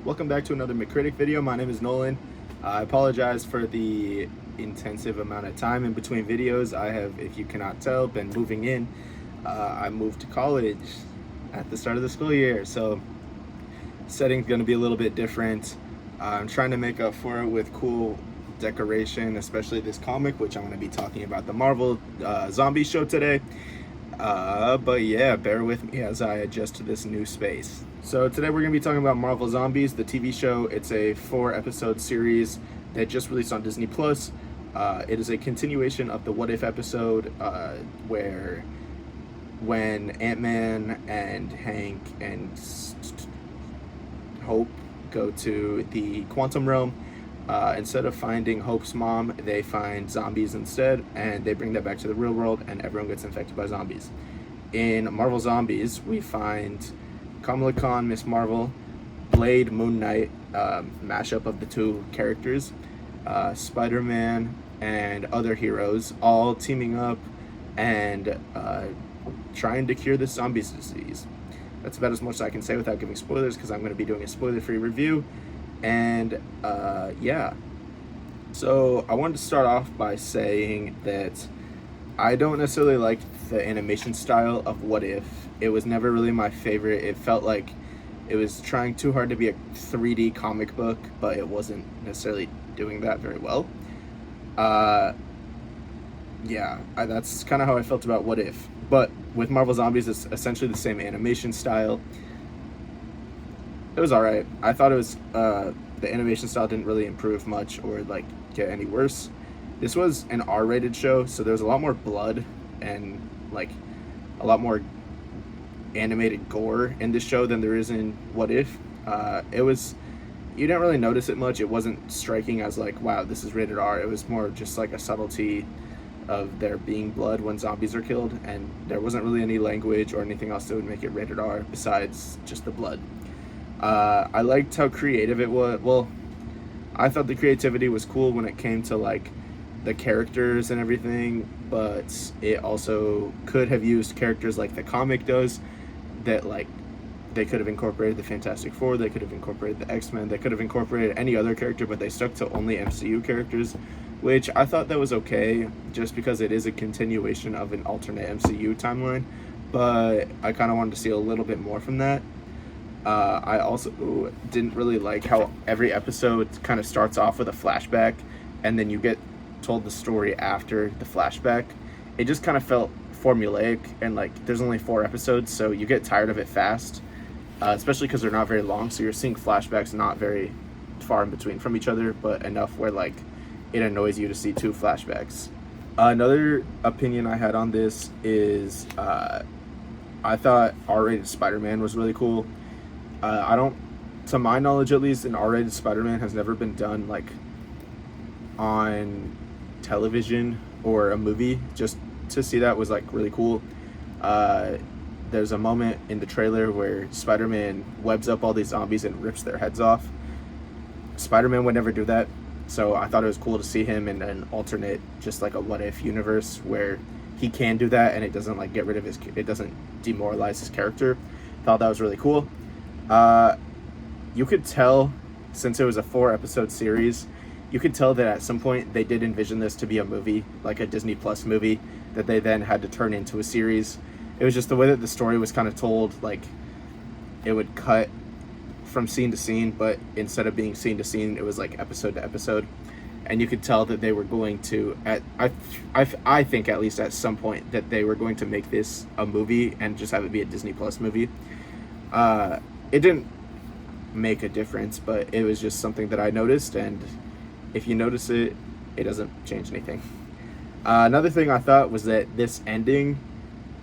Welcome back to another McCritic video. My name is Nolan. I apologize for the intensive amount of time in between videos. I have, if you cannot tell, been moving in. I moved to college at the start of the school year, so setting's going to be a little bit different. I'm trying to make up for it with cool decoration, especially this comic, which I'm going to be talking about the Marvel Zombie show today. But yeah, bear with me as I adjust to this new space. So today we're going to be talking about Marvel Zombies, the TV show. It's a 4-episode series that just released on Disney Plus. It is a continuation of the What If episode, where when Ant-Man and Hank and Hope go to the quantum realm, instead of finding Hope's mom, they find zombies instead, and they bring that back to the real world, and everyone gets infected by zombies. In Marvel Zombies, we find Kamala Khan, Miss Marvel, Blade, Moon Knight, mashup of the two characters, Spider-Man, and other heroes, all teaming up and trying to cure this zombies disease. That's about as much as I can say without giving spoilers, because I'm going to be doing a spoiler-free review. And yeah, so I wanted to start off by saying that I don't necessarily like the animation style of What If. It was never really my favorite. It felt like it was trying too hard to be a 3D comic book, but it wasn't necessarily doing that very well. That's kind of how I felt about What If. But with Marvel Zombies, it's essentially the same animation style. It was alright. I thought it was, the animation style didn't really improve much or, like, get any worse. This was an R-rated show, so there was a lot more blood and, like, a lot more animated gore in this show than there is in What If. You didn't really notice it much. It wasn't striking as, like, wow, this is rated R. It was more just, like, a subtlety of there being blood when zombies are killed, and there wasn't really any language or anything else that would make it rated R besides just the blood. I liked how creative it was. Well, I thought the creativity was cool when it came to, like, the characters and everything, but it also could have used characters like the comic does, that, like, they could have incorporated the Fantastic Four, they could have incorporated the X-Men, they could have incorporated any other character, but they stuck to only MCU characters, which I thought that was okay, just because it is a continuation of an alternate MCU timeline, but I kind of wanted to see a little bit more from that. I also didn't really like how every episode kind of starts off with a flashback, and then you get told the story after the flashback. It just kind of felt formulaic, and, like, there's only 4 episodes, so you get tired of it fast, especially because they're not very long, so you're seeing flashbacks not very far in between from each other, but enough where, like, it annoys you to see 2 flashbacks. Another opinion I had on this is I thought R-rated Spider-Man was really cool. To my knowledge at least, an R-rated Spider-Man has never been done, like, on television or a movie. Just to see that was, like, really cool. There's a moment in the trailer where Spider-Man webs up all these zombies and rips their heads off. Spider-Man would never do that, so I thought it was cool to see him in an alternate, just like a What If universe where he can do that and it doesn't, like, get rid of it doesn't demoralize his character. Thought that was really cool. You could tell, since it was a 4-episode series, you could tell that at some point they did envision this to be a movie, like a Disney Plus movie, that they then had to turn into a series. It was just the way that the story was kind of told, like, it would cut from scene to scene, but instead of being scene to scene, it was, like, episode to episode. And you could tell that they were going to, I think at least at some point, that they were going to make this a movie and just have it be a Disney Plus movie. It didn't make a difference, but it was just something that I noticed, and if you notice it, it doesn't change anything. Another thing I thought was that this ending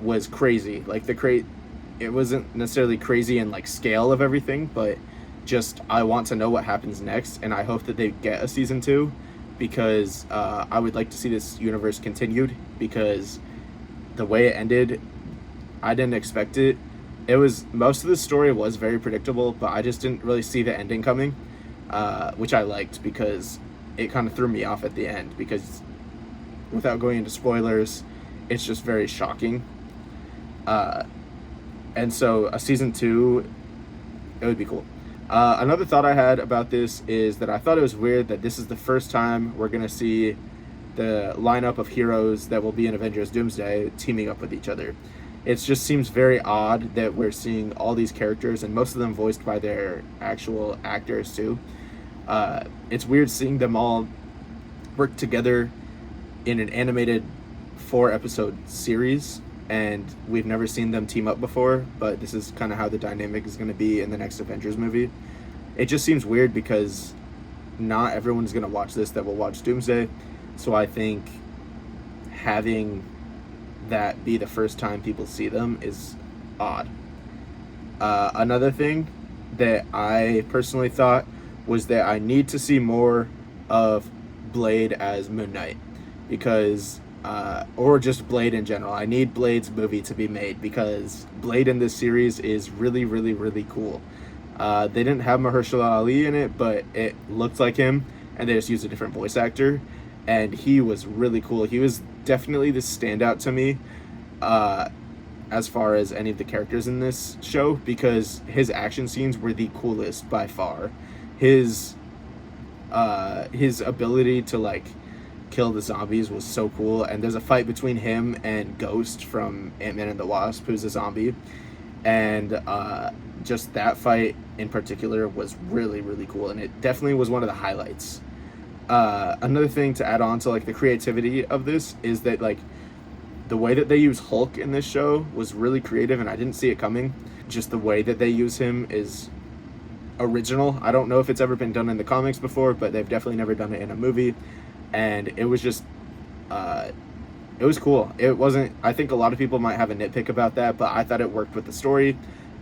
was crazy. Like, it wasn't necessarily crazy in, like, scale of everything, but just I want to know what happens next, and I hope that they get a season 2, because I would like to see this universe continued, because the way it ended, I didn't expect it. Most of the story was very predictable, but I just didn't really see the ending coming, which I liked, because it kind of threw me off at the end, because without going into spoilers, it's just very shocking. And so a season 2, it would be cool. Another thought I had about this is that I thought it was weird that this is the first time we're going to see the lineup of heroes that will be in Avengers Doomsday teaming up with each other. It just seems very odd that we're seeing all these characters, and most of them voiced by their actual actors too. It's weird seeing them all work together in an animated 4-episode series, and we've never seen them team up before, but this is kind of how the dynamic is going to be in the next Avengers movie. It just seems weird because not everyone's going to watch this that will watch Doomsday, so I think having that be the first time people see them is odd. Another thing that I personally thought was that I need to see more of Blade as Moon Knight, because or just Blade in general. I need Blade's movie to be made because Blade in this series is really, really, really cool. They didn't have Mahershala Ali in it, but it looked like him, and they just used a different voice actor, and he was really cool. He was definitely the standout to me as far as any of the characters in this show, because his action scenes were the coolest by far. His ability to like kill the zombies was so cool, and there's a fight between him and Ghost from Ant-Man and the Wasp, who's a zombie, and just that fight in particular was really, really cool, and it definitely was one of the highlights. Another thing to add on to like the creativity of this is that like the way that they use Hulk in this show was really creative, and I didn't see it coming. Just the way that they use him is original. I don't know if it's ever been done in the comics before, but they've definitely never done it in a movie, and it was just it was cool. It wasn't, I think a lot of people might have a nitpick about that, but I thought it worked with the story,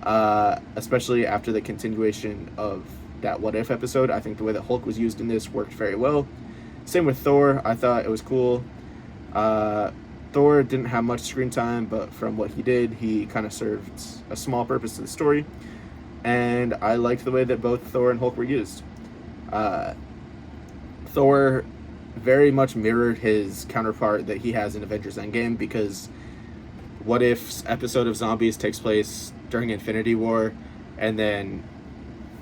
especially after the continuation of that What If episode. I think the way that Hulk was used in this worked very well. Same with Thor. I thought it was cool. Thor didn't have much screen time, but from what he did, he kind of served a small purpose to the story, and I liked the way that both Thor and Hulk were used. Thor very much mirrored his counterpart that he has in Avengers Endgame, because What If's episode of Zombies takes place during Infinity War, and then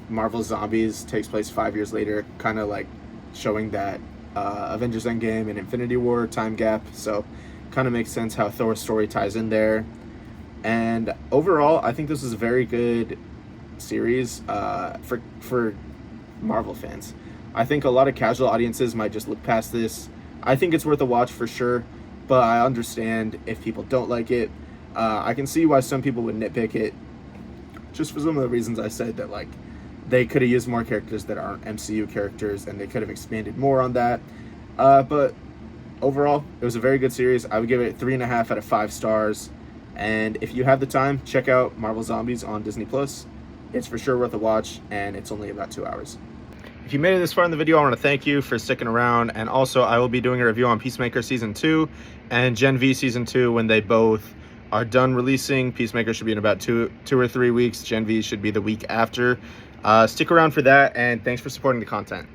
Marvel's Zombies takes place 5 years later, kind of like showing that Avengers Endgame and Infinity War time gap. So kind of makes sense how Thor's story ties in there. And overall, I think this is a very good series for Marvel fans. I think a lot of casual audiences might just look past this. I think it's worth a watch for sure, but I understand if people don't like it. I can see why some people would nitpick it, just for some of the reasons I said, that like they could have used more characters that aren't MCU characters, and they could have expanded more on that. But overall, it was a very good series. I would give it 3.5 out of 5 stars. And if you have the time, check out Marvel Zombies on Disney+. It's for sure worth a watch, and it's only about 2 hours. If you made it this far in the video, I want to thank you for sticking around. And also, I will be doing a review on Peacemaker Season 2 and Gen V Season 2 when they both are done releasing. Peacemaker should be in about 2 or 3 weeks. Gen V should be the week after. Stick around for that, and thanks for supporting the content.